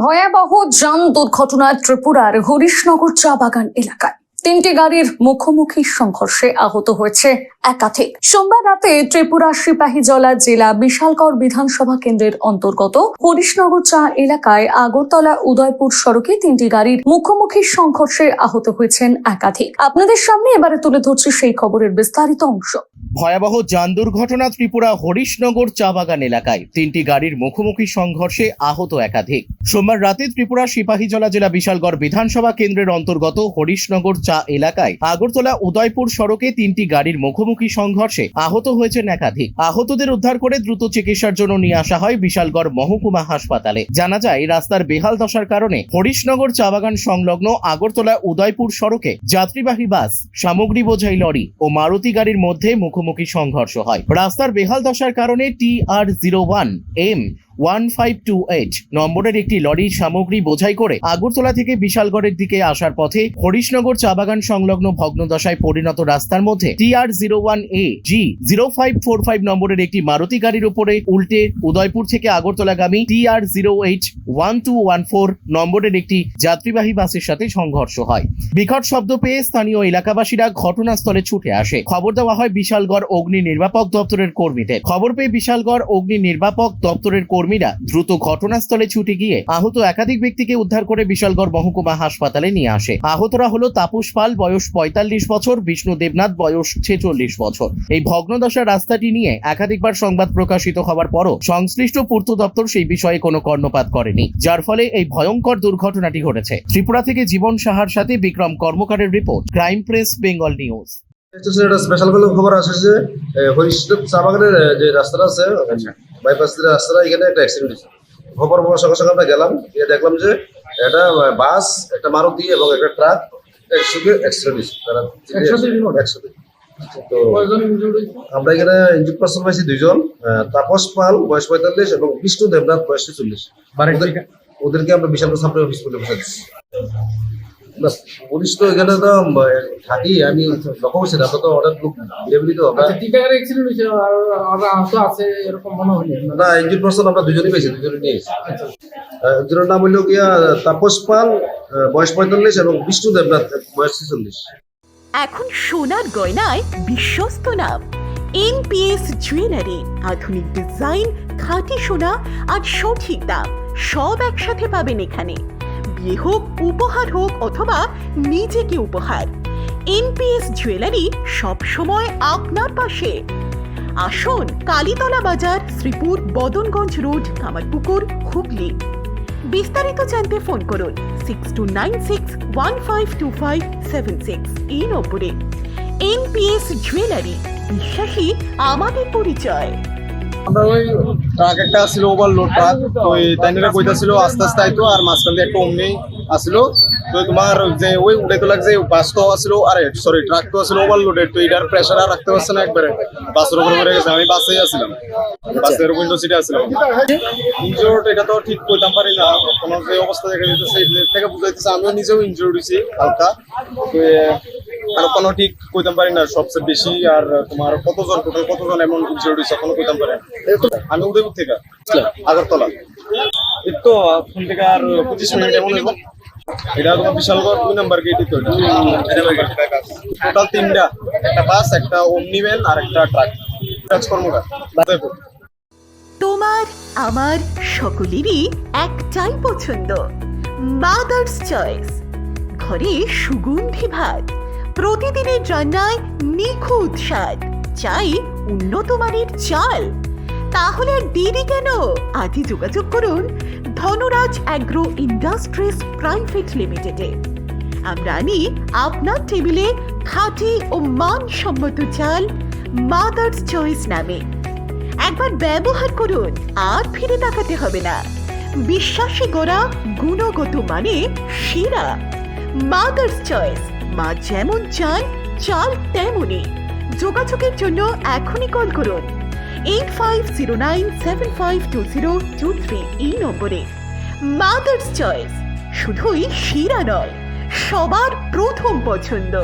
ভয়াবহ যান দুর্ঘটনায় ত্রিপুরার হরিশনগর চা বাগান এলাকায় তিনটি গাড়ির মুখোমুখি সংঘর্ষে আহত হয়েছে একাধিক। সোমবার রাতে ত্রিপুরা সিপাহীজলা জেলা বিশালগড় বিধানসভা কেন্দ্রের অন্তর্গত হরিশনগর চা এলাকায় আগরতলা উদয়পুর সড়কে তিনটি গাড়ির মুখোমুখি সংঘর্ষে আহত হয়েছেন একাধিক। আপনাদের সামনে এবারে তুলে ধরছি সেই খবরের বিস্তারিত অংশ। ভয়াবহ যান দুর্ঘটনা ত্রিপুরা হরিশনগর চা বাগান এলাকায় তিনটি গাড়ির মুখোমুখি সংঘর্ষে আহত একাধিক। সোমবার রাতে ত্রিপুরা সিপাহীজলা জেলা বিশালগড় বিধানসভা কেন্দ্রের অন্তর্গত হরিশনগর চা এলাকায় আগরতলা উদয়পুর সড়কে তিনটি গাড়ির মুখোমুখি সংঘর্ষে আহত হয়েছেন একাধিক। আহতদের উদ্ধার করে দ্রুত চিকিৎসার জন্য নিয়ে আসা হয় বিশালগড় মহকুমা হাসপাতালে। জানা যায়, রাস্তার বেহাল দশার কারণে হরিশনগর চা বাগান সংলগ্ন আগরতলা উদয়পুর সড়কে যাত্রীবাহী বাস, সামগ্রী বোঝাই লরি ও মারুতি গাড়ির মধ্যে মুখোমুখি সংঘর্ষ হয়। রাস্তার বেহাল দশার কারণে TR01M1528 নম্বরের একটি লরি সামগ্রী বোঝাই করে আগরতলা থেকে বিশালগড়ের দিকে আসার পথে হরিশনগর চা বাগান সংলগ্ন ভগ্নদশায় পরিণত রাস্তার মধ্যে TR01AG0545 নম্বরের একটি মারুতি গাড়ির উপরে উল্টে উদয়পুর থেকে আগরতলাগামী TR081214 নম্বরের একটি যাত্রীবাহী বাসের সাথে সংঘর্ষ হয়। বিকট শব্দ পেয়ে স্থানীয় এলাকাবাসীরা ঘটনাস্থলে ছুটে আসে। খবর দেওয়া হয় বিশালগড় অগ্নি নির্বাপক দপ্তরের কর্মীদের। খবর পেয়ে বিশালগড় অগ্নি নির্বাপক দপ্তরের কর্মীরা দ্রুত ঘটনাস্থলে ছুটে গিয়ে আহত একাধিক ব্যক্তিকে উদ্ধার করে বিশালগড় মহকুমা হাসপাতালে নিয়ে আসে। আহতরা হলো তাপস পাল, বয়স 45 বছর, বিষ্ণু দেবনাথ, বয়স 46 বছর। এই ভগ্নদশা রাস্তাটি নিয়ে একাধিকবার সংবাদ প্রকাশিত হওয়ার পরও সংশ্লিষ্ট পূর্ত দপ্তর সেই বিষয়ে কোনো কর্ণপাত করেনি, যার ফলে এই ভয়ঙ্কর দুর্ঘটনাটি ঘটেছে। ত্রিপুরা থেকে জীবন সাহার সাথে বিক্রম কর্মকারের report, crime press, Bengal news. Special কোনো খবর আসে যে হরিশনগর চা বাগানের যে রাস্তাটা আছে, বাইপাস রাস্তাটা, এখানে একটা অ্যাক্সিডেন্ট হয়েছে। খবর পাওয়ার সঙ্গে সঙ্গে আমরা গেলাম, গিয়ে দেখলাম যে একটা বাস, একটা মারুতি এবং একটা ট্রাক একসঙ্গে অ্যাক্সিডেন্ট হয়েছে। তারা একসাথে। তো আমরা এখানে ইনজুর্ড পার্সন পাইছি দুইজন, তাপস পাল বয়স 45 এবং বিষ্ণু দেবনাথ বয়স 40। ওদেরকে আমরা বিশালগড় সাব হসপিটালে বসাচ্ছি। পুলিশ তো এখানে তো থাকি, আমি লক্ষ্য করছি না, তো অর্ডার না। ইনজুর্ড পার্সন আমরা দুজনই পেয়েছি, দুজনই নিয়ে এসেছি। একজনের নাম হইল গিয়া তাপস পাল বয়স 45 এবং বিষ্ণু দেবনাথ বয়স 46। এখন সোনার গয়নায় বিশ্বস্ত নাম NPS জুয়েলারি। আধুনিক ডিজাইন, খাঁটি সোনা আর সঠিক দাম সব একসাথে পাবেন এখানে। বিয়ে হোক, উপহার হোক অথবা নিজেকে উপহার, NPS জুয়েলারি সব সময় আপনার পাশে। আসুন, কালীতলা বাজার, শ্রীপুর, বদনগঞ্জ রোড, কামারপুকুর, হুগলি। বিস্তারিত জানতে ফোন করুন 6296152576 এই নম্বরে। NPS জুয়েলারি, বিশ্বাসী আমাদের পরিচয়। আমরা ওই ট্রাক একটা আসছিল, ওভারলোড ট্রাক, তো তাইনেরা কইতাছিল আস্তে আস্তে আইতো, আর মাঝখান দিয়ে একটা অমনি আসছিল। তো তোমার যে ওই উঠে তো লাগছে, বাস তো আসছিল, আরে সরি ট্রাক তো আসছিল ওভারলোডেড, তো এটার প্রেশার আর রাখতে পারছে না, একবারে বাসের উপরে পড়ে গেছে। আমি বাসেই আসছিলাম, বাসের উইন্ডো সিটে আসছিলাম। ইনজুর্ড এটা তো ঠিক কইতাম পারি না, কোনো যে অবস্থা দেখা যেতেছে থেকে বুঝাইতেছে। আমিও নিজেও ইনজুর্ড হয়েছি হালকা, আর কোনো ঠিক কইতাম পারি না সবচেয়ে বেশি। আর তোমার কতজন টোটাল কতজন এমন ইনজুর্ড হয়েছে এখনো কইতাম পারি না। আমি উদয়পুর থেকে আগরতলা, এই তো ফোন থেকে আর 25 মিনিট এমন হইব। এটা তোমার বিশালগড় 2 নাম্বার গেটই তো। টোটাল 3টা, একটা বাস, একটা ওমনি ভ্যান আর একটা ট্রাক। কর্মকার উদয়পুর। তোমার আমার সকলেরই একটাই পছন্দ, মাদার্স চয়েস। ঘরে সুগন্ধি ভাত, প্রতিদিনের রান্নায় নিখুঁত স্বাদ, চাই উন্নত মানের চাল। তাহলে আর দেরি কেন? আজই যোগাযোগ করুন ধনরাজ অ্যাগ্রো ইন্ডাস্ট্রিজ প্রাইভেট লিমিটেডে। আমরা আনি আপনার টেবিলে খাঁটি ও মানসম্মত চাল মাদার্স চয়েস নামে। একবার ব্যবহার করুন, আর ফিরে তাকাতে হবে না। বিশ্বাসী গড়া, গুণগত মানে সেরা মাদার্স চয়েস। মা যেমন চান, চাল তেমনই। যোগাযোগের জন্য এখনই কল করুন 8509752023 এই নম্বরে। মাদার্স চয়েস শুধুই শিরা নয়, সবার প্রথম পছন্দ।